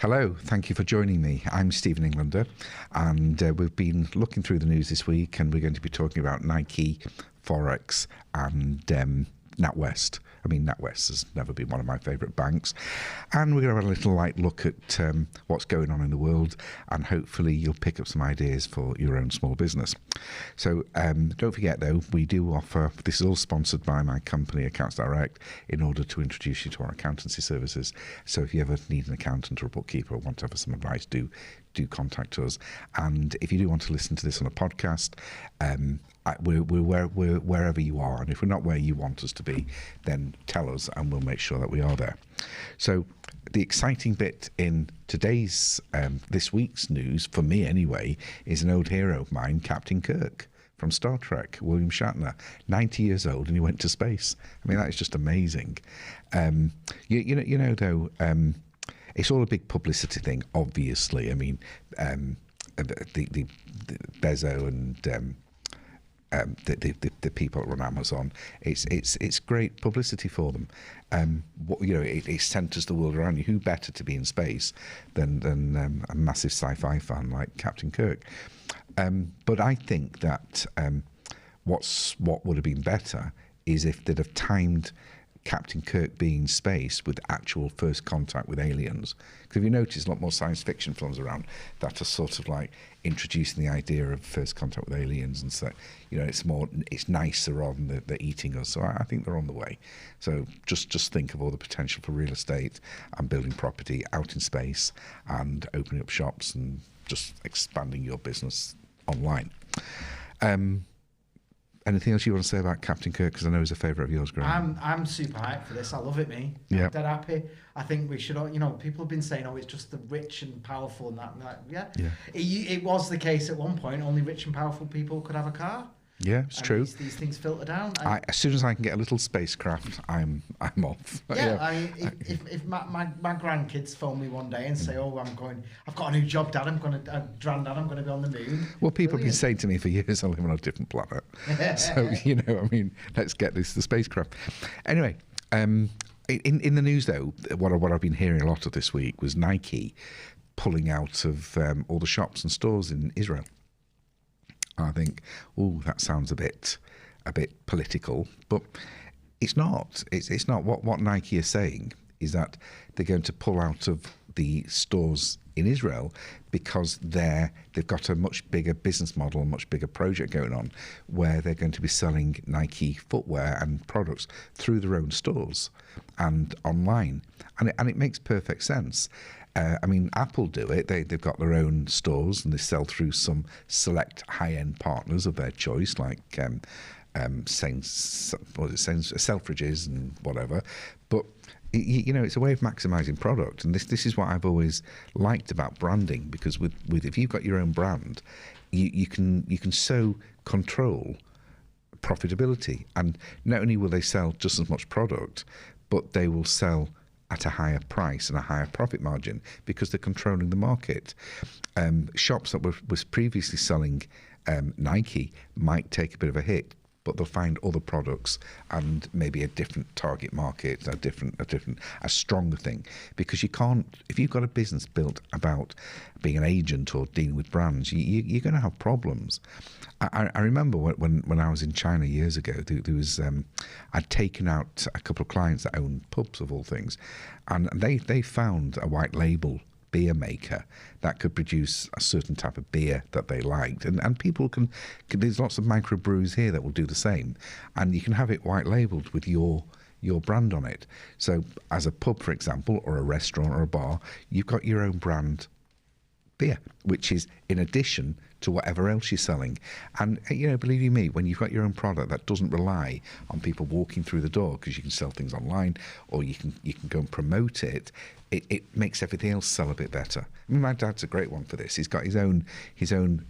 Hello, thank you for joining me. I'm Stephen Englander, and we've been looking through the news this week, and we're going to be talking about Nike, Forex, and NatWest. I mean, NatWest has never been one of my favourite banks, and we're going to have a little light look at what's going on in the world, and hopefully you'll pick up some ideas for your own small business. So don't forget though, we do offer, this is all sponsored by my company Accounts Direct, in order to introduce you to our accountancy services. So if you ever need an accountant or a bookkeeper or want to have some advice, do contact us. And if you do want to listen to this on a podcast, we're wherever you are, and if we're not where you want us to be, then tell us and we'll make sure that we are there. So the exciting bit in today's this week's news, for me anyway, is an old hero of mine, Captain Kirk from Star Trek, William Shatner, 90 years old, and he went to space. I mean, that is just amazing. You know though, it's all a big publicity thing, obviously. I mean, the Bezos and the people that run Amazon, it's great publicity for them. It centres the world around you. Who better to be in space than a massive sci-fi fan like Captain Kirk? But I think that what would have been better is if they'd have timed Captain Kirk being in space with actual first contact with aliens. Because if you notice, a lot more science fiction films around that are sort of like introducing the idea of first contact with aliens, and so it's nicer rather than they're eating us. So I think they're on the way. So just think of all the potential for real estate and building property out in space and opening up shops and just expanding your business online. Anything else you want to say about Captain Kirk? Because I know he's a favourite of yours, Graham. I'm super hyped for this. I love it, me. Yeah. I'm dead happy. I think we should, people have been saying, it's just the rich and powerful and that. And that. Yeah. It was the case at one point. Only rich and powerful people could have a car. Yeah, it's true. These things filter down. As soon as I can get a little spacecraft, I'm off. Yeah, I mean, if my grandkids phone me one day and say, I've got a new job, Dad, Granddad, I'm going to be on the moon. Well, people have been saying to me for years, I live on a different planet. So, let's get the spacecraft. Anyway, in the news, though, what I've been hearing a lot of this week was Nike pulling out of all the shops and stores in Israel. I think, that sounds a bit political, but it's not. It's not. What Nike is saying is that they're going to pull out of the stores in Israel because they've got a much bigger business model, a much bigger project going on, where they're going to be selling Nike footwear and products through their own stores and online, and it makes perfect sense. Apple do it. They've got their own stores and they sell through some select high-end partners of their choice, like Selfridges and whatever. But it's a way of maximising product, and this is what I've always liked about branding, because with if you've got your own brand, you can so control profitability, and not only will they sell just as much product, but they will sell at a higher price and a higher profit margin because they're controlling the market. Shops that was previously selling Nike might take a bit of a hit, but they'll find other products and maybe a different target market, a stronger thing. Because you can't, if you've got a business built about being an agent or dealing with brands, you're going to have problems. I remember when I was in China years ago, there was I'd taken out a couple of clients that owned pubs of all things, and they found a white label beer maker that could produce a certain type of beer that they liked, and people can there's lots of microbrews here that will do the same, and you can have it white labeled with your brand on it. So as a pub, for example, or a restaurant or a bar, you've got your own brand beer, which is in addition to whatever else you're selling. And believe you me, when you've got your own product that doesn't rely on people walking through the door, because you can sell things online or you can go and promote it, it makes everything else sell a bit better. I mean, my dad's a great one for this. He's got his own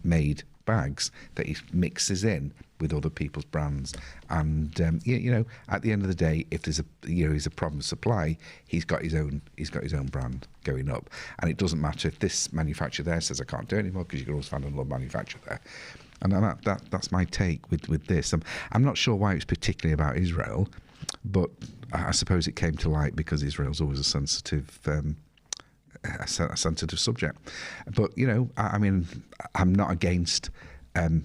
made bags that he mixes in with other people's brands, and at the end of the day, if there's a problem with supply, he's got his own brand going up, and it doesn't matter if this manufacturer there says I can't do it anymore, because you can always find another manufacturer there. And that's my take with this. I'm not sure why it was particularly about Israel, but I suppose it came to light because Israel's always a sensitive a sensitive subject. But, you know, I mean, I'm not against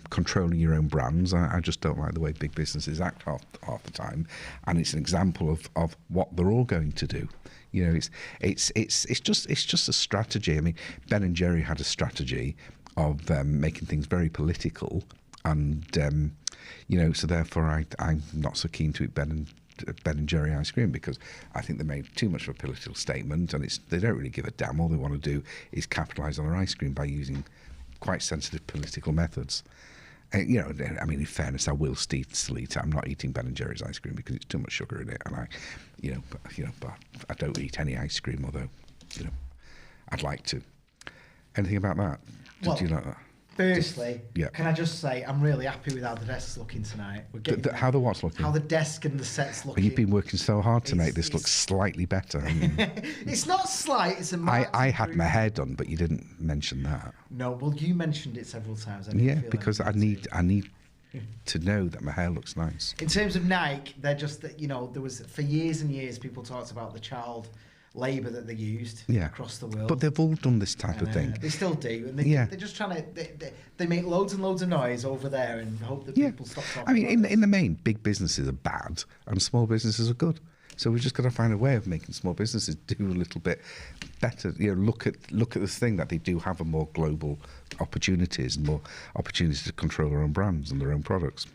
controlling your own brands. I just don't like the way big businesses act half the time, and it's an example of what they're all going to do. You know, it's just a strategy. I mean, Ben and Jerry had a strategy of making things very political, and you know, so therefore I'm not so keen to eat Ben and Jerry ice cream, because I think they made too much of a political statement, and they don't really give a damn. All they want to do is capitalise on their ice cream by using quite sensitive political methods. You know, I mean, in fairness, I will still eat it. I'm not eating Ben and Jerry's ice cream because it's too much sugar in it, and but I don't eat any ice cream, although, you know, I'd like to. Anything about that? Do you like that? Firstly, can I just say I'm really happy with how the desk's looking tonight. How the what's looking? How the desk and the set's looking. You've been working so hard to make this look slightly better. It's not slight. It's a. I had my hair done, but you didn't mention that. No, well, you mentioned it several times. Because I need to know that my hair looks nice. In terms of Nike, they're just that, you know, there was for years and years people talked about the child labour that they used across the world. But they've all done this type of thing. They still do, and they're just trying to. They make loads and loads of noise over there and hope that people stop talking. I mean, in the main, big businesses are bad and small businesses are good. So we've just got to find a way of making small businesses do a little bit better. You know, look at the thing that they do have a more global opportunities and more opportunities to control their own brands and their own products.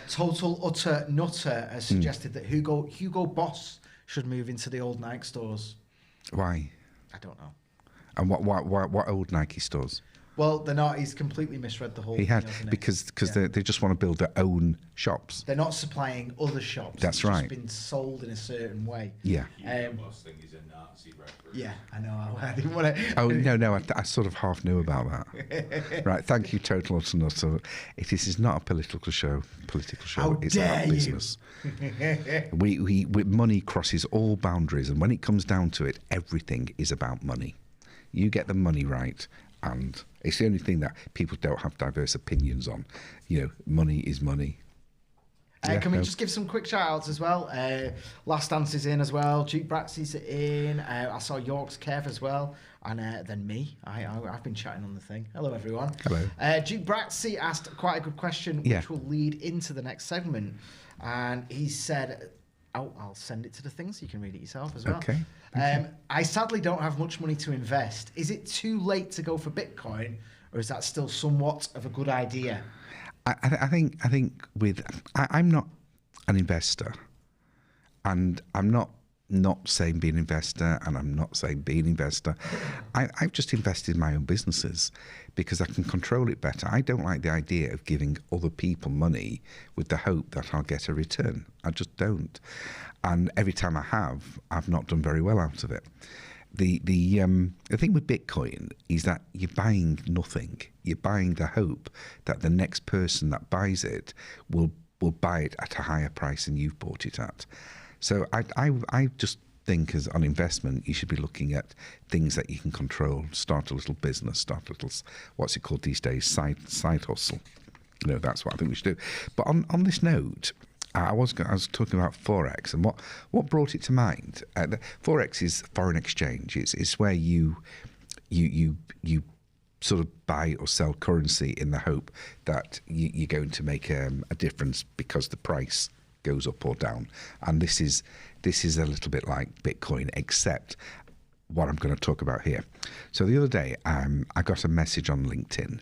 Total Utter Nutter has suggested that Hugo Boss should move into the old Nike stores. Why? I don't know. And what old Nike stores? Well, they're not. He's completely misread the whole thing. He had, hasn't because they just want to build their own shops. They're not supplying other shops. That's right. It's just been sold in a certain way. Yeah. Boss thing is a Nazi reference. Yeah, I know. I didn't want to. Oh no! I sort of half knew about that. Right. Thank you, Total Utter Nutter. This is not a political show. How it's dare about business. we money crosses all boundaries, and when it comes down to it, everything is about money. You get the money right, and it's the only thing that people don't have diverse opinions on. You know, money is money. Can we just give some quick shout outs as well? Last Dance's in as well. Duke Bratsy's in. I saw York's Kev as well. And then me. I've been chatting on the thing. Hello, everyone. Hello. Duke Bratsy asked quite a good question, which will lead into the next segment. And he said, I'll send it to the thing so you can read it yourself as well. Okay. I sadly don't have much money to invest. Is it too late to go for Bitcoin, or is that still somewhat of a good idea? I think I'm not an investor, and I'm not saying be an investor, and I'm not saying be an investor. I've just invested in my own businesses because I can control it better. I don't like the idea of giving other people money with the hope that I'll get a return. I just don't. And every time I have, I've not done very well out of it. The thing with Bitcoin is that you're buying nothing. You're buying the hope that the next person that buys it will buy it at a higher price than you've bought it at. So I just think as an investment, you should be looking at things that you can control. Start a little business, start a little, what's it called these days, side hustle. You know, that's what I think we should do. But on this note, I was talking about Forex, and what brought it to mind. Forex is foreign exchange. It's where you sort of buy or sell currency in the hope that you're going to make a difference because the price goes up or down. And this is a little bit like Bitcoin, except what I'm going to talk about here. So the other day, I got a message on LinkedIn,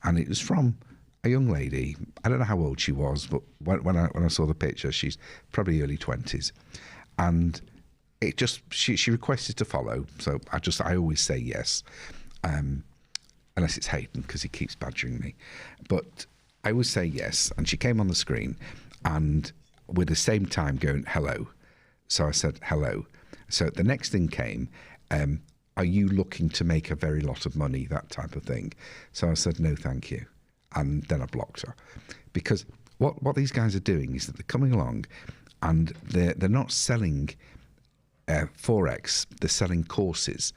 and it was from a young lady. I don't know how old she was, but when I saw the picture, she's probably early 20s, and it just she requested to follow. So I always say yes, unless it's Hayden, because he keeps badgering me. But I always say yes, and she came on the screen, and with the same time going hello. So I said hello. So the next thing came. Are you looking to make a very lot of money? That type of thing. So I said no, thank you. And then I blocked her, because what these guys are doing is that they're coming along, and they're not selling Forex. They're selling courses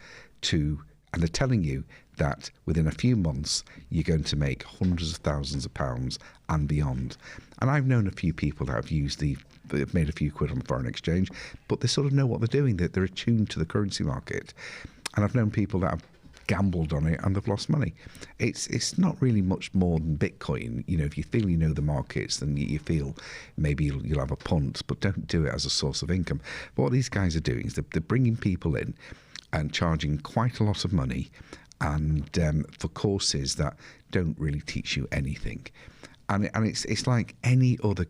and they're telling you that within a few months you're going to make hundreds of thousands of pounds and beyond. And I've known a few people that have made a few quid on foreign exchange, but they sort of know what they're doing. They're attuned to the currency market. And I've known people that have gambled on it and they've lost money. It's not really much more than Bitcoin. You know, if you feel you know the markets, then you feel maybe you'll have a punt, but don't do it as a source of income. But what these guys are doing is they're bringing people in and charging quite a lot of money, and for courses that don't really teach you anything. And it's like any other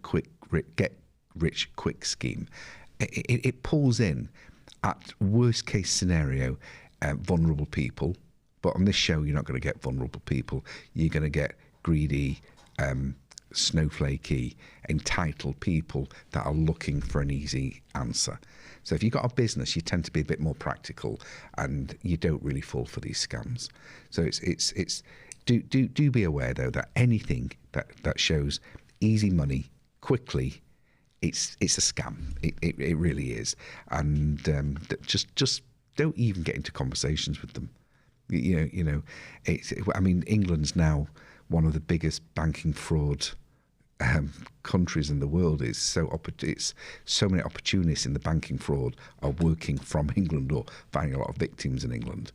get rich quick scheme. It pulls in, at worst case scenario, vulnerable people. But on this show, you're not going to get vulnerable people. You're going to get greedy, snowflakey, entitled people that are looking for an easy answer. So if you've got a business, you tend to be a bit more practical, and you don't really fall for these scams. So do be aware though that anything that shows easy money quickly, it's a scam. It really is. And just don't even get into conversations with them. You know, I mean, England's now one of the biggest banking fraud countries in the world. It's so many opportunists in the banking fraud are working from England or finding a lot of victims in England.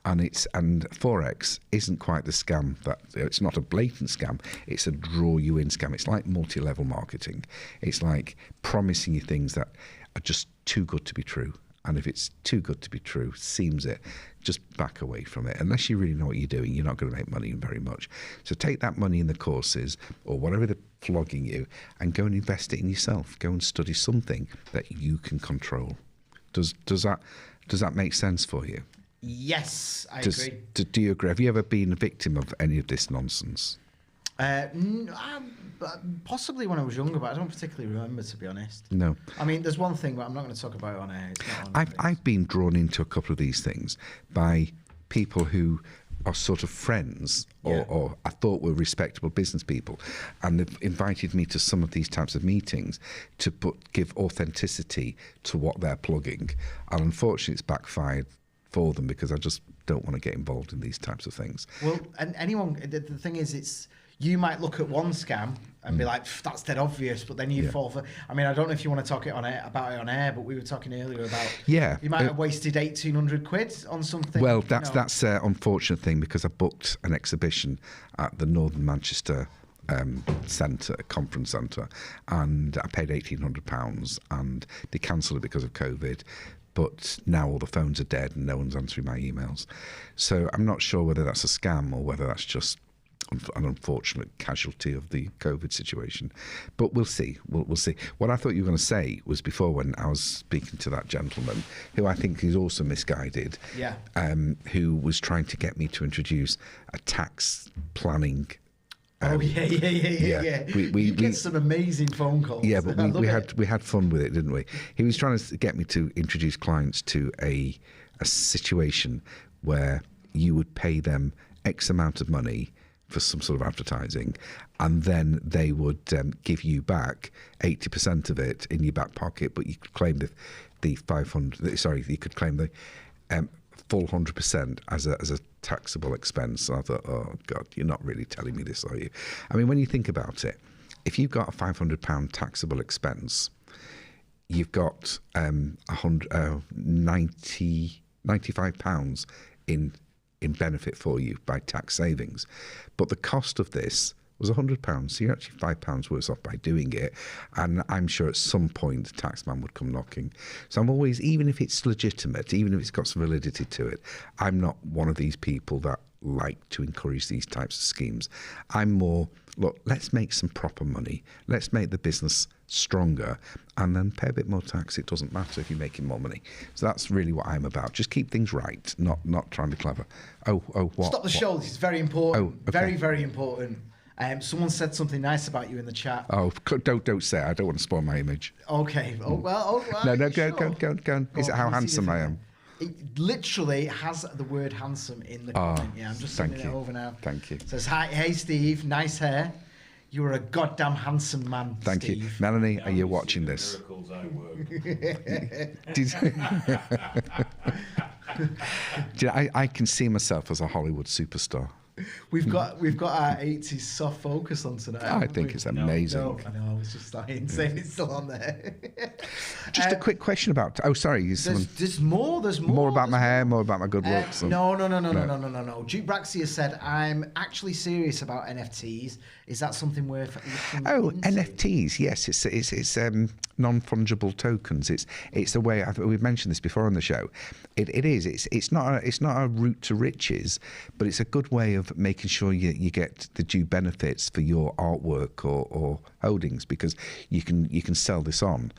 And Forex isn't quite the scam that it's not a blatant scam. It's a draw you in scam. It's like multi-level marketing. It's like promising you things that are just too good to be true. And if it's too good to be true, seems it, just back away from it. Unless you really know what you're doing, you're not going to make money very much. So take that money in the courses or whatever they're flogging you and go and invest it in yourself. Go and study something that you can control. Does that make sense for you? Yes, I agree. Do you agree? Have you ever been a victim of any of this nonsense? Possibly when I was younger, but I don't particularly remember, to be honest. No. I mean, there's one thing, but I'm not going to talk about it on air. I've been drawn into a couple of these things by people who are sort of friends or I thought were respectable business people, and they've invited me to some of these types of meetings to give authenticity to what they're plugging. And unfortunately, it's backfired for them because I just don't want to get involved in these types of things. Well, and the thing is, you might look at one scam and be like, that's dead obvious, but then you fall for... I mean, I don't know if you want to talk about it on air, but we were talking earlier about... Yeah. You might have wasted 1,800 quid on something. Well, that's an unfortunate thing because I booked an exhibition at the Northern Manchester conference centre, and I paid £1,800 and they cancelled it because of COVID. But now all the phones are dead and no one's answering my emails. So I'm not sure whether that's a scam or whether that's just an unfortunate casualty of the COVID situation. But we'll see. We'll see. What I thought you were going to say was before, when I was speaking to that gentleman, who I think is also misguided, who was trying to get me to introduce a tax planning. Yeah. We get some amazing phone calls. Yeah, but we had fun with it, didn't we? He was trying to get me to introduce clients to a situation where you would pay them X amount of money for some sort of advertising, and then they would give you back 80% of it in your back pocket, but you could claim the 500. Sorry, you could claim the full 100% as a taxable expense. And I thought, oh God, you're not really telling me this, are you? I mean, when you think about it, if you've got a £500 taxable expense, you've got £95 in benefit for you by tax savings. But the cost of this was £100, so you're actually £5 worse off by doing it. And I'm sure at some point the taxman would come knocking. So I'm always, even if it's legitimate, even if it's got some validity to it, I'm not one of these people that like to encourage these types of schemes. I'm more, look, let's make some proper money. Let's make the business stronger and then pay a bit more tax. It doesn't matter if you're making more money. So that's really what I'm about. Just keep things right, not trying to be clever. What? Stop the show. This is very important. Oh, okay. Very, very important. Someone said something nice about you in the chat. Oh, don't say it. I don't want to spoil my image. Okay. Oh, well. No, go. Is it how handsome I am? It literally has the word handsome in the comment. Yeah, I'm just sending it over now. Thank you. It says, hey, Steve, nice hair. You're a goddamn handsome man, Thank Steve. you. Melanie, are you watching this? Miracles I work. I can see myself as a Hollywood superstar. We've got our 80s soft focus on tonight. I think it's amazing. No, I know. It's just like insane. It's still on there. Just a quick question about. Oh, sorry. There's more. There's more. More about my hair. More about my good looks. No. Duke Braxia said, "I'm actually serious about NFTs. Is that something worth looking into?" NFTs. Yes, it's non-fungible tokens. It's a way. We've mentioned this before on the show. It is. It's not a route to riches, but it's a good way of making sure you get the due benefits for your artwork or holdings, because you can sell this on.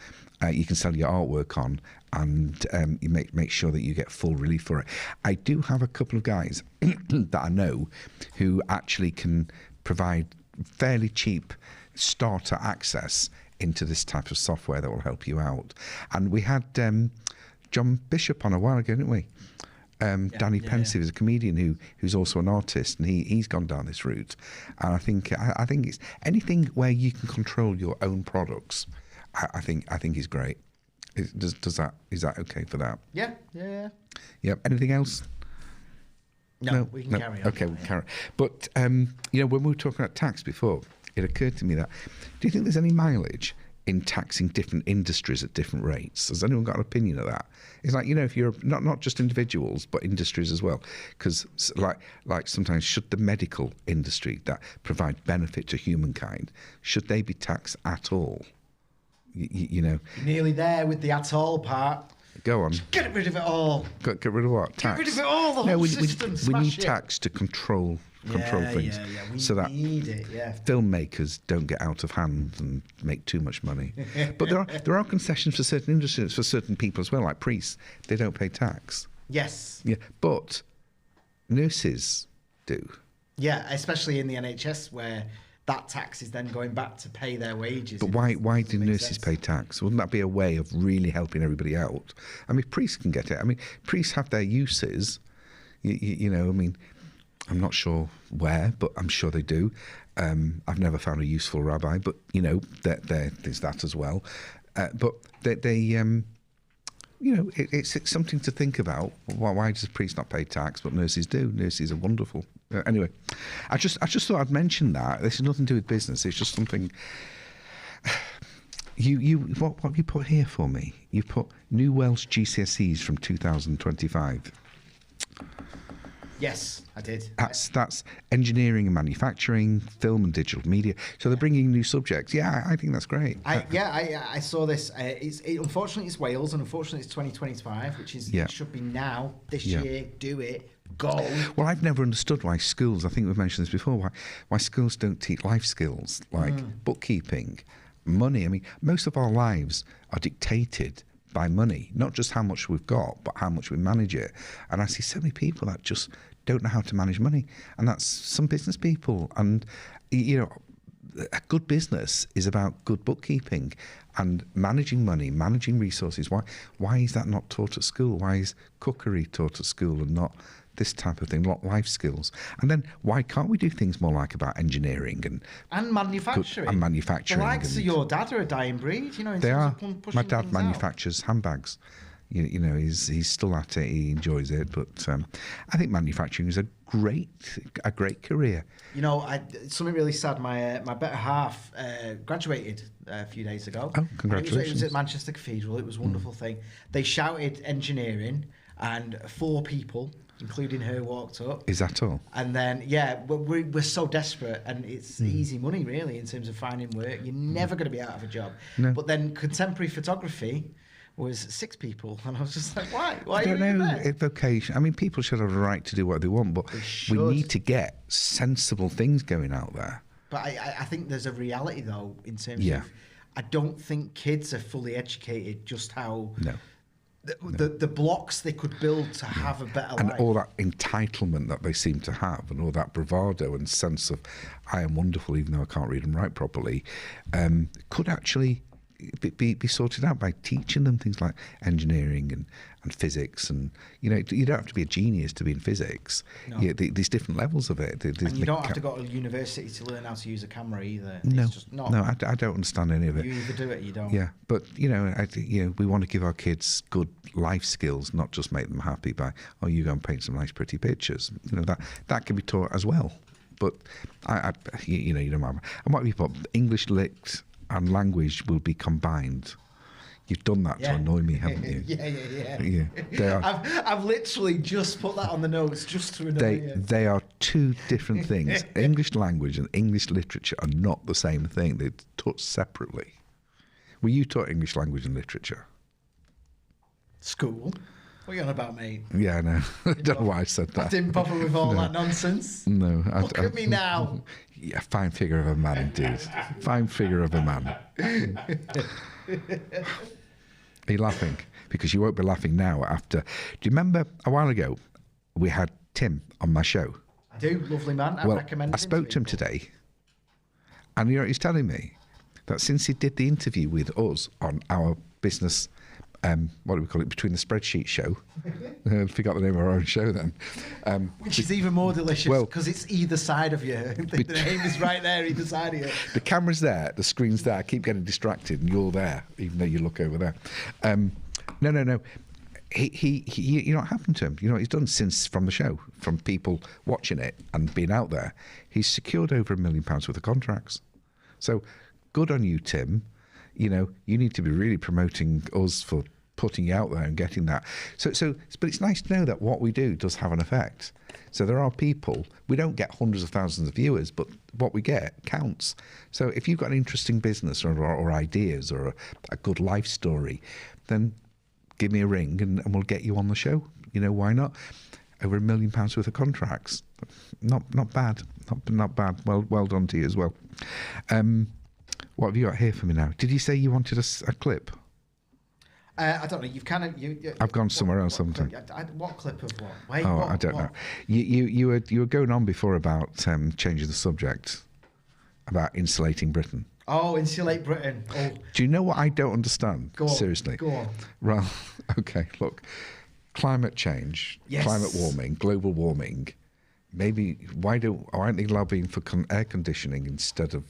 You can sell your artwork on, and you make sure that you get full relief for it. I do have a couple of guys that I know who actually can provide fairly cheap starter access into this type of software that will help you out. And we had John Bishop on a while ago, didn't we? Danny Pensive is a comedian who's also an artist, and he's gone down this route. And I think it's anything where you can control your own products. I think is great. Is that okay for that? Yeah. Yep. Anything else? No, we can carry on. Okay, we can carry on. But when we were talking about tax before, it occurred to me that, do you think there's any mileage in taxing different industries at different rates? Has anyone got an opinion of that? It's like, if you're not just individuals, but industries as well. Because like sometimes, should the medical industry that provide benefit to humankind, should they be taxed at all? You're nearly there with the at all part. Go on. Just get rid of it all. Get rid of what? Tax. Get rid of it all. The whole system. We need tax to control things, so that filmmakers don't get out of hand and make too much money. But there are concessions for certain industries, for certain people as well, like priests. They don't pay tax. Yes. Yeah, but nurses do. Yeah, especially in the NHS, where that tax is then going back to pay their wages. But why do nurses pay tax? Wouldn't that be a way of really helping everybody out? I mean, priests can get it. I mean, priests have their uses. I'm not sure where, but I'm sure they do. I've never found a useful rabbi, but there's that as well. But it's something to think about. Why does a priest not pay tax, but nurses do? Nurses are wonderful. Anyway, I just thought I'd mention that. This has nothing to do with business. It's just something. What have you put here for me? You put New Welsh GCSEs from 2025. Yes, I did. That's engineering and manufacturing, film and digital media. So they're bringing new subjects. Yeah, I think that's great. I saw this. Unfortunately, it's Wales, and unfortunately, it's 2025, which is it should be now, this year. Do it. Go. Well, I've never understood why schools, I think we've mentioned this before, why schools don't teach life skills like bookkeeping, money. I mean, most of our lives are dictated by money, not just how much we've got, but how much we manage it. And I see so many people that just don't know how to manage money. And that's some business people. And, a good business is about good bookkeeping and managing money, managing resources. Why is that not taught at school? Why is cookery taught at school and not this type of thing, life skills? And then why can't we do things more like about engineering and manufacturing? The likes of your dad are a dying breed, They are. My dad manufactures handbags. He's still at it. He enjoys it, but I think manufacturing is a great career. Something really sad. My better half graduated a few days ago. Oh, congratulations! It was at Manchester Cathedral. It was a wonderful thing. They shouted engineering, and 4 people, including her, walked up. Is that all? And then, we're so desperate, and it's easy money, really, in terms of finding work. You're never going to be out of a job. No. But then contemporary photography was 6 people, and I was just like, why? I don't know. Vocation. I mean, people should have a right to do what they want, but we need to get sensible things going out there. But I think there's a reality, though, in terms of, I don't think kids are fully educated just how... No. The blocks they could build to have a better life. And all that entitlement that they seem to have, and all that bravado and sense of, I am wonderful even though I can't read and write properly, could actually be sorted out by teaching them things like engineering and physics, and you don't have to be a genius to be in physics. No. There's different levels of it. And you don't have to go to university to learn how to use a camera either. No, it's just not. No, I don't understand any of it. You either do it or you don't. Yeah, but we want to give our kids good life skills, not just make them happy by you go and paint some nice pretty pictures. That can be taught as well. But you don't mind. And what people English lit and language will be combined. You've done that to annoy me, haven't you? Yeah. They are, I've literally just put that on the notes just to annoy you. They are two different things. English language and English literature are not the same thing. They're taught separately. Were you taught English language and literature? School? What are you on about, mate? Yeah, I know. I don't know why I said that. I didn't bother with all that nonsense. No. Look at me now. Yeah, fine figure of a man indeed. Fine figure of a man. Are you laughing? Because you won't be laughing now after. Do you remember a while ago we had Tim on my show? I do, lovely man. I recommend I spoke to him today, and he's telling me that since he did the interview with us on our business, what do we call it, Between the Spreadsheets show, I forgot the name of our own show then. Which is even more delicious because it's either side of you. The name is right there, either side of you. The camera's there, the screen's there. I keep getting distracted, and you're there, even though you look over there. No. He you know what happened to him? You know what he's done since from the show, from people watching it and being out there? He's secured over £1 million worth of contracts. So good on you, Tim. You need to be really promoting us for putting you out there and getting that. But it's nice to know that what we do does have an effect. So there are people, we don't get hundreds of thousands of viewers, but what we get counts. So if you've got an interesting business or ideas or a good life story, then give me a ring and we'll get you on the show. Why not? Over £1 million worth of contracts. Not bad. Not bad. Well done to you as well. What have you got here for me now? Did you say you wanted a clip? I don't know. You've kind of I've gone somewhere else, haven't I? What clip of what? Wait, I don't know. You were going on before about changing the subject about insulating Britain. Oh, insulate Britain. Oh. Do you know what I don't understand? Go on, Seriously. Go on. Well, okay. Look, climate change, climate warming, global warming. Maybe why aren't they lobbying for air conditioning instead of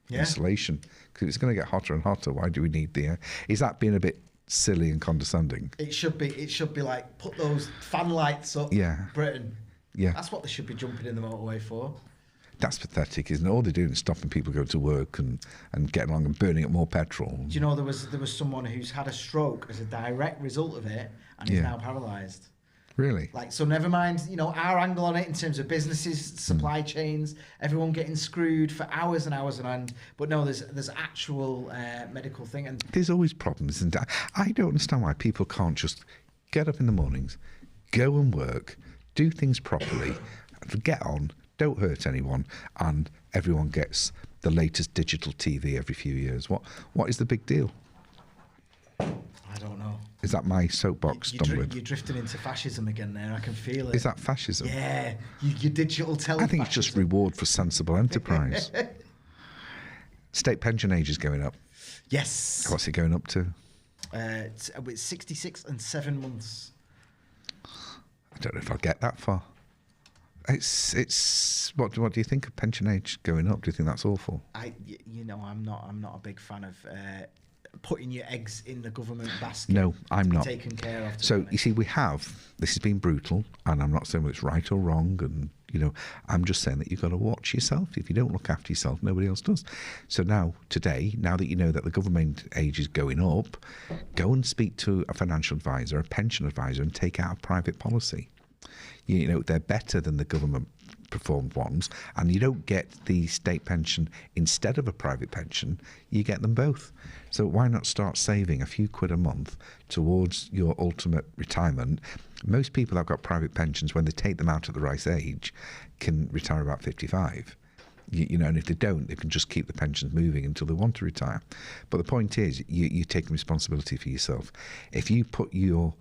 insulation? Because it's going to get hotter and hotter. Why do we need the air? Is that being a bit silly and condescending? It should be like put those fan lights up. Britain. Yeah. That's what they should be jumping in the motorway for. That's pathetic, isn't it? All they're doing is stopping people going to work and getting along and burning up more petrol. Do you know there was someone who's had a stroke as a direct result of it and is now paralysed? Really? So never mind, our angle on it in terms of businesses, supply chains, everyone getting screwed for hours and hours on end. But no, there's actual medical thing. And there's always problems. And I don't understand why people can't just get up in the mornings, go and work, do things properly, get on, don't hurt anyone, and everyone gets the latest digital TV every few years. What is the big deal? I don't know. Is that my soapbox stumbling? You're drifting into fascism again there. I can feel it. Is that fascism? Yeah. Your digital television. I think it's just reward for sensible enterprise. State pension age is going up. Yes. What's it going up to? It's 66 and 7 months. I don't know if I'll get that far. It's what do you think of pension age going up? Do you think that's awful? I'm not a big fan of putting your eggs in the government basket. No, I'm not. Taken care of. So you see, this has been brutal, and I'm not saying whether it's right or wrong, and I'm just saying that you've got to watch yourself. If you don't look after yourself, nobody else does. So now that you know that the government age is going up, go and speak to a financial advisor, a pension advisor, and take out a private policy. They're better than the government performed ones, and you don't get the state pension instead of a private pension, you get them both. So why not start saving a few quid a month towards your ultimate retirement? Most people that have got private pensions, when they take them out at the right age, can retire about 55. And if they don't, they can just keep the pensions moving until they want to retire. But the point is, you're taking responsibility for yourself. If you put your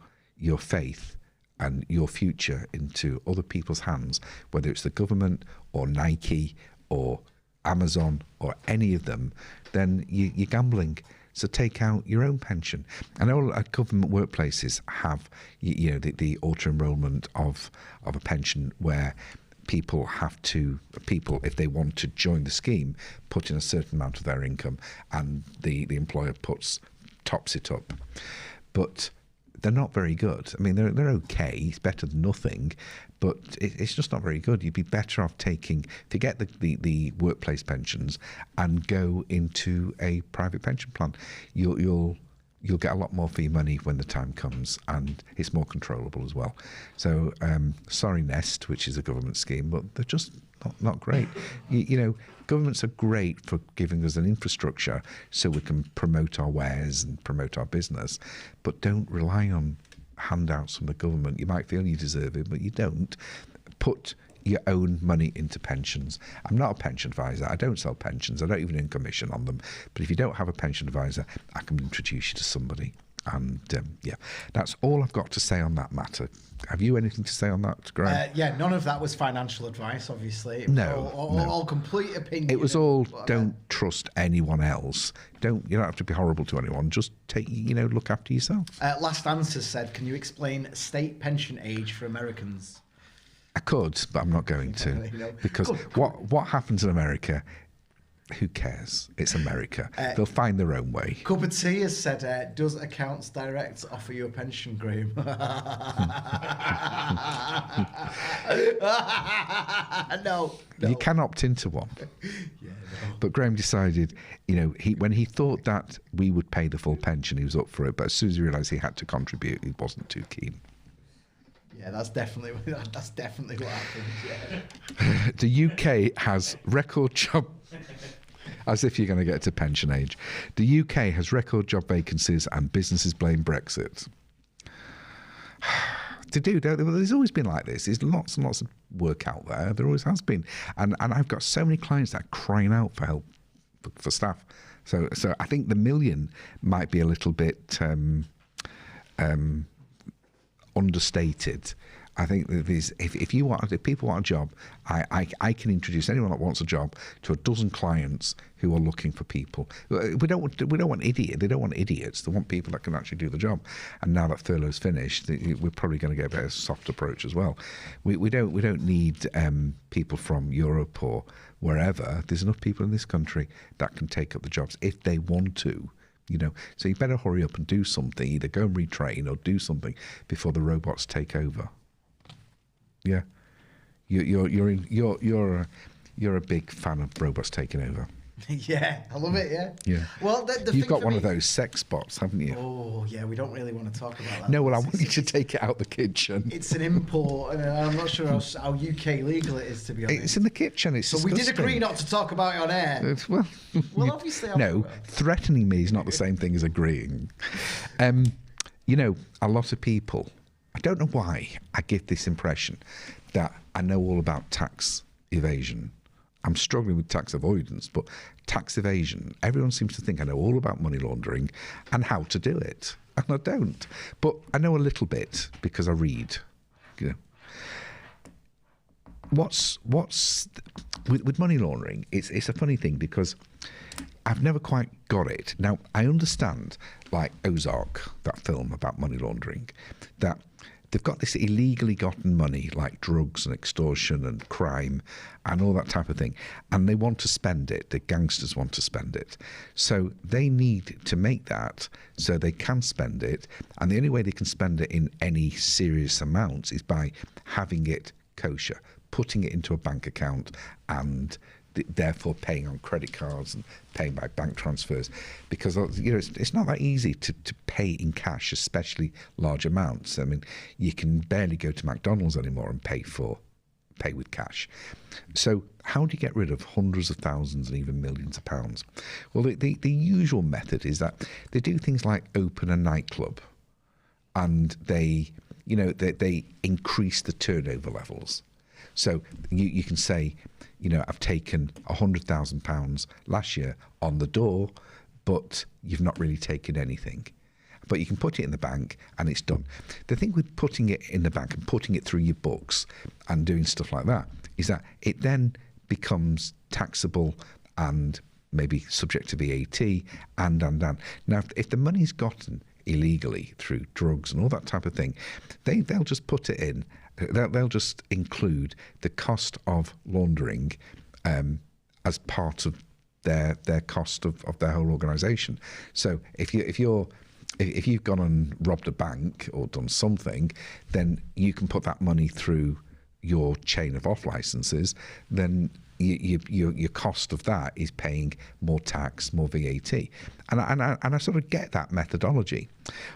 faith and your future into other people's hands, whether it's the government or Nike or Amazon or any of them, then you're gambling. So take out your own pension. I know government workplaces have, the auto-enrolment of a pension where people, if they want to join the scheme, put in a certain amount of their income, and the employer tops it up. But they're not very good. I mean, they're okay. It's better than nothing, but it's just not very good. You'd be better off to get the workplace pensions and go into a private pension plan. You'll get a lot more for your money when the time comes, and it's more controllable as well. So, sorry, Nest, which is a government scheme, but they're just not great. Governments are great for giving us an infrastructure so we can promote our wares and promote our business, but don't rely on handouts from the government. You might feel you deserve it, but you don't. Put your own money into pensions. I'm not a pension advisor. I don't sell pensions. I don't even earn commission on them. But if you don't have a pension advisor, I can introduce you to somebody. And that's all I've got to say on that matter. Have you anything to say on that, Graham? None of that was financial advice, obviously. It was no, all complete opinion. It was all, don't trust anyone else. You don't have to be horrible to anyone. Just look after yourself. Last Answer said, can you explain state pension age for Americans? I could, but I'm not going to. Because what happens in America, who cares? It's America. They'll find their own way. Cup of Tea has said, does Accounts Direct offer you a pension, Graham? No. You can opt into one. No. But Graham decided, when he thought that we would pay the full pension, he was up for it. But as soon as he realised he had to contribute, he wasn't too keen. Yeah, that's definitely what happened. Yeah. The UK has record job. As if you're going to get to pension age. The UK has record job vacancies and businesses blame Brexit. There's always been like this. There's lots and lots of work out there. There always has been. And I've got so many clients that are crying out for help for staff. So I think the million might be a little bit understated. I think that if people want a job, I can introduce anyone that wants a job to a dozen clients who are looking for people. We don't want idiots. They don't want idiots. They want people that can actually do the job. And now that furlough's finished, we're probably going to get a better soft approach as well. We don't need people from Europe or wherever. There's enough people in this country that can take up the jobs if they want to. So you better hurry up and do something. Either go and retrain or do something before the robots take over. Yeah, you're a big fan of robots taking over. Yeah, I love it. Yeah. Well, you've got one of those sex bots, haven't you? Oh yeah, we don't really want to talk about that. No, well, I want you to take it out the kitchen. It's an import, and I'm not sure how UK legal it is, to be honest. It's in the kitchen. It's disgusting. We did agree not to talk about it on air. Well, obviously, no. Threatening me is not the same thing as agreeing. A lot of people. I don't know why I get this impression that I know all about tax evasion. I'm struggling with tax avoidance, but tax evasion, everyone seems to think I know all about money laundering and how to do it. And I don't. But I know a little bit because I read. What's with money laundering, it's a funny thing because I've never quite got it. Now, I understand, like Ozark, that film about money laundering, that they've got this illegally gotten money, like drugs and extortion and crime and all that type of thing, and they want to spend it. The gangsters want to spend it. So they need to make that so they can spend it, and the only way they can spend it in any serious amounts is by having it kosher, putting it into a bank account and therefore paying on credit cards and paying by bank transfers, because it's not that easy to pay in cash, especially large amounts. I mean, you can barely go to McDonald's anymore and pay with cash. So how do you get rid of hundreds of thousands and even millions of pounds? Well, the usual method is that they do things like open a nightclub, and they increase the turnover levels. So you can say, I've taken £100,000 last year on the door, but you've not really taken anything. But you can put it in the bank and it's done. The thing with putting it in the bank and putting it through your books and doing stuff like that is that it then becomes taxable and maybe subject to VAT, and. Now, if the money's gotten illegally through drugs and all that type of thing, they'll just put it in. They'll just include the cost of laundering as part of their cost of their whole organisation. So if you've gone and robbed a bank or done something, then you can put that money through your chain of off licenses. Then your cost of that is paying more tax, more VAT, and I sort of get that methodology.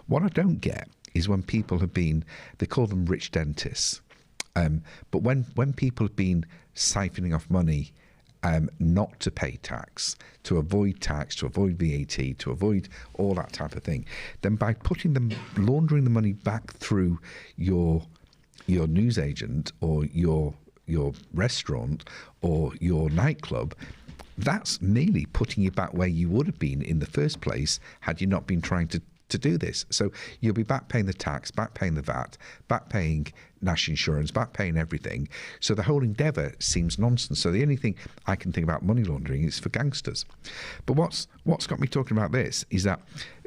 What I don't get is when people have been, they call them rich dentists, but when people have been siphoning off money not to pay tax, to avoid VAT, to avoid all that type of thing, then by laundering the money back through your newsagent or your restaurant or your nightclub, that's merely putting you back where you would have been in the first place had you not been trying to do this. So you'll be back paying the tax, back paying the VAT, back paying national insurance, back paying everything. So the whole endeavour seems nonsense. So the only thing I can think about money laundering is for gangsters. But what's got me talking about this is that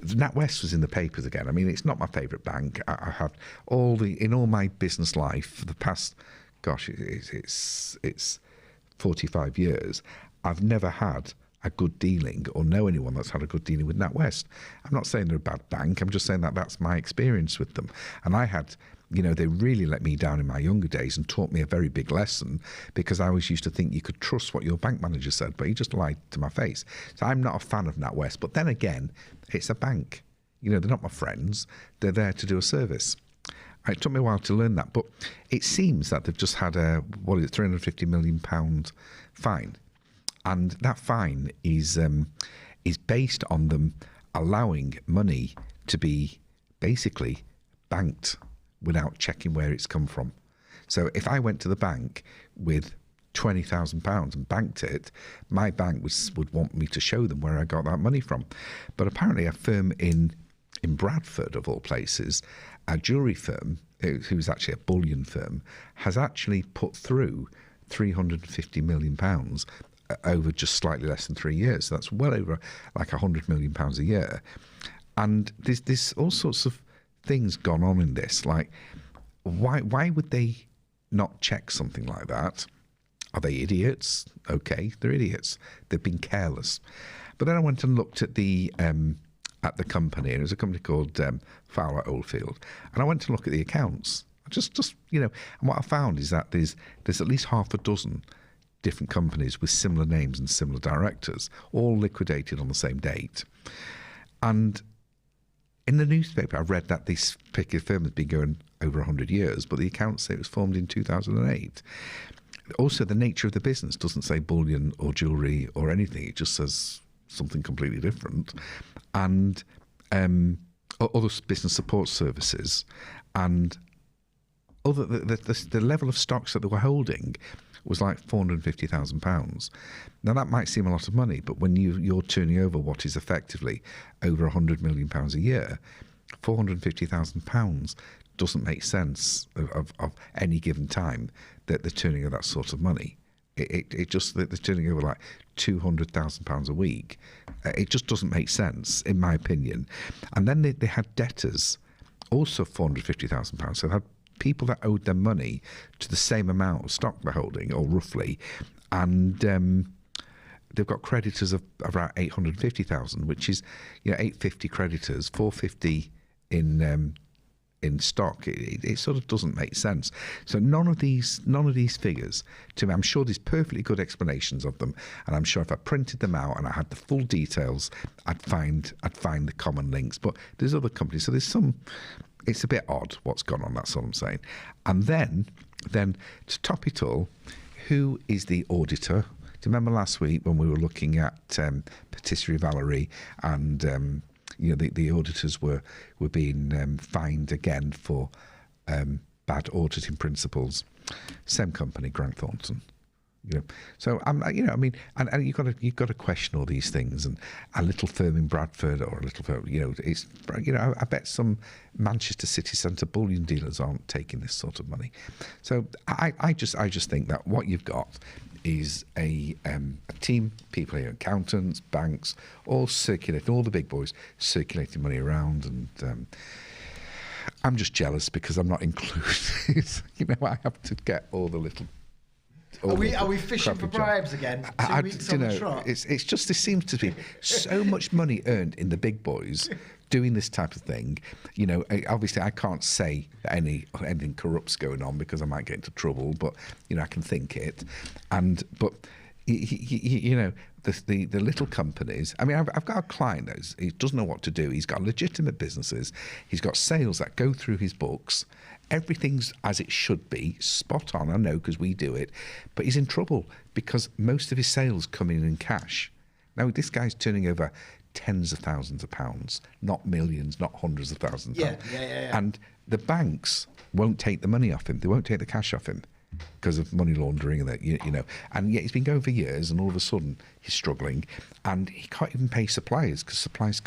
NatWest was in the papers again. I mean, it's not my favourite bank. I have in all my business life for the past, gosh, it's 45 years, I've never had a good dealing or know anyone that's had a good dealing with NatWest. I'm not saying they're a bad bank. I'm just saying that that's my experience with them. And I had, they really let me down in my younger days and taught me a very big lesson, because I always used to think you could trust what your bank manager said, but he just lied to my face. So I'm not a fan of NatWest. But then again, it's a bank. They're not my friends. They're there to do a service. It took me a while to learn that, but it seems that they've just had a £350 million fine. And that fine is based on them allowing money to be basically banked without checking where it's come from. So if I went to the bank with £20,000 and banked it, my bank would want me to show them where I got that money from. But apparently a firm in Bradford, of all places, a jewellery firm, who's actually a bullion firm, has actually put through £350 million over just slightly less than 3 years. So that's well over like £100 million a year. And there's all sorts of things gone on in this. Like, why would they not check something like that? Are they idiots? Okay, they're idiots. They've been careless. But then I went and looked at the company, and it was a company called Fowler Oldfield, and I went to look at the accounts. And what I found is that there's at least half a dozen different companies with similar names and similar directors, all liquidated on the same date. And in the newspaper, I read that this particular firm has been going over 100 years, but the accounts say it was formed in 2008. Also, the nature of the business doesn't say bullion or jewellery or anything. It just says something completely different. And other business support services, and the level of stocks that they were holding was like £450,000. Now that might seem a lot of money, but when you're turning over what is effectively over £100 million a year, £450,000 doesn't make sense of any given time that they're turning over that sort of money. It just, they're turning over like £200,000 a week. It just doesn't make sense, in my opinion. And then they had debtors, also £450,000. So they had people that owed them money to the same amount of stock they're holding, or roughly, and they've got creditors of around 850,000, which is 850 creditors, 450 in stock. It sort of doesn't make sense. So none of these figures, to me, I'm sure there's perfectly good explanations of them, and I'm sure if I printed them out and I had the full details, I'd find the common links. But there's other companies, so there's some. It's a bit odd what's gone on, that's all I'm saying. And then to top it all, who is the auditor? Do you remember last week when we were looking at Patisserie Valerie, and the auditors were being fined again for bad auditing principles? Same company, Grant Thornton. So and you've got to question all these things. And a little firm in Bradford, or a little firm, it's I bet some Manchester city centre bullion dealers aren't taking this sort of money. So I just think that what you've got is a team, people here, accountants, banks, all circulating, all the big boys circulating money around, and I'm just jealous because I'm not included. You know, I have to get all the little. Are we fishing for bribes again? 2 weeks on the trot? It's just, there seems to be so much money earned in the big boys doing this type of thing. You know, obviously I can't say that anything corrupt's going on because I might get into trouble, but you know, I can think it. But you know, the little companies. I mean, I've got a client he doesn't know what to do. He's got legitimate businesses. He's got sales that go through his books. Everything's as it should be, spot on, I know, because we do it. But he's in trouble because most of his sales come in cash. Now, this guy's turning over tens of thousands of pounds, not millions, not hundreds of thousands of pounds. Yeah. And the banks won't take the money off him. They won't take the cash off him because of money laundering and that, you know. And yet he's been going for years, and all of a sudden he's struggling, and he can't even pay suppliers because suppliers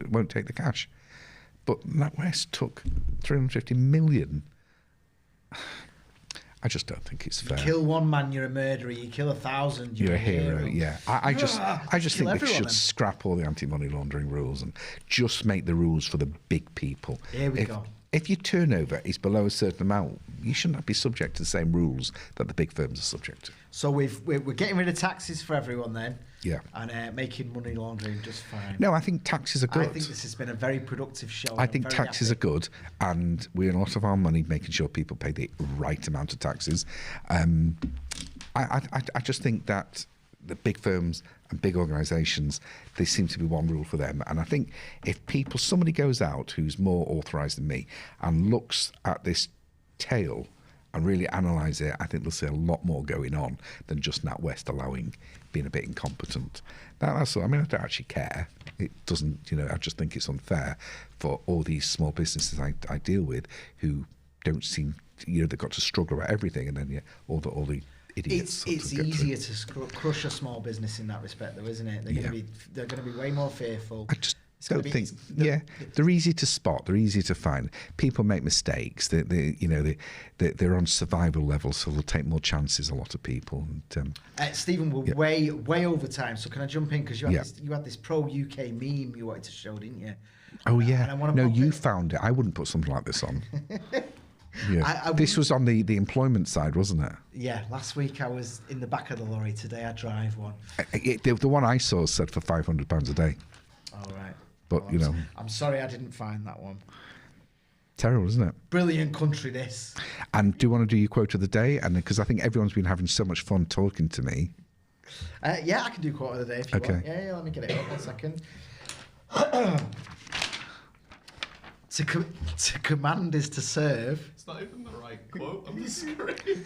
won't take the cash. But NatWest took 350 million. I just don't think it's fair. You kill one man, you're a murderer. You kill 1,000, you're a hero. Yeah, I just think they should scrap all the anti-money laundering rules and just make the rules for the big people. Here we go. If your turnover is below a certain amount, you shouldn't be subject to the same rules that the big firms are subject to. So we're getting rid of taxes for everyone then. Yeah. And making money laundering just fine. No, I think taxes are good. I think this has been a very productive show. I think taxes are good, and we earn a lot of our money making sure people pay the right amount of taxes. I just think that the big firms and big organisations, there seems to be one rule for them. And I think if somebody goes out who's more authorised than me and looks at this tale and really analyse it, I think they'll see a lot more going on than just NatWest being a bit incompetent. That's all. I mean, I don't actually care. It doesn't, you know, I just think it's unfair for all these small businesses I deal with who don't seem, you know, they've got to struggle about everything, and then all the idiots. It's easier to crush a small business in that respect, though, isn't it? They're going to be way more fearful. I just don't think. They're easy to spot. They're easy to find. People make mistakes. They're on survival level, so they'll take more chances. A lot of people. And, Stephen, we're way over time. So can I jump in because you had this pro UK meme you wanted to show, didn't you? Oh yeah. No, you found it. I wouldn't put something like this on. Yeah. This was on the employment side, wasn't it? Yeah, last week I was in the back of the lorry. Today I drive one. The one I saw said for £500 a day. All right. But, well, you know. I'm sorry I didn't find that one. Terrible, isn't it? Brilliant country, this. And do you want to do your quote of the day? And because I think everyone's been having so much fun talking to me. Yeah, I can do quote of the day if you want. Yeah, let me get it up 1 second. To command is to serve. It's not even the right quote on the screen.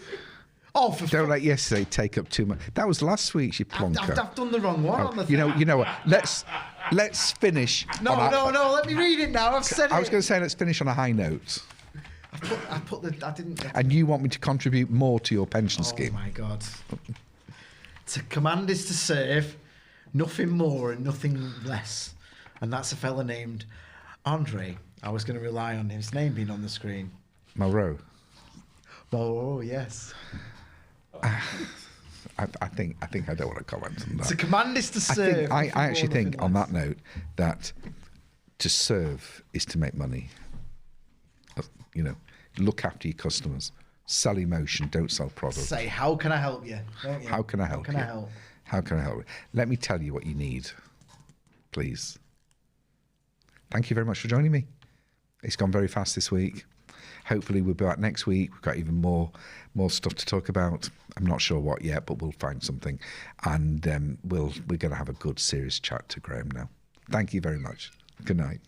Oh, don't let yesterday take up too much. That was last week's, you plonker. I've done the wrong one on the thing. You know what? Let's finish. No, let me read it now. I've said it. I was going to say let's finish on a high note. I didn't. And you want me to contribute more to your pension scheme? Oh my God. To command is to serve, nothing more and nothing less. And that's a fella named Andre. I was going to rely on his name being on the screen. Malraux. Oh, yes. I think I don't want to comment on that. To command is to serve. I actually think on that note that to serve is to make money. You know, look after your customers. Sell emotion, don't sell products. Say, how can I help you? Don't you? How can I help you? How can I help you? Let me tell you what you need, please. Thank you very much for joining me. It's gone very fast this week. Hopefully we'll be back next week. We've got even more stuff to talk about. I'm not sure what yet, but we'll find something. And we're going to have a good, serious chat to Graham now. Thank you very much. Good night.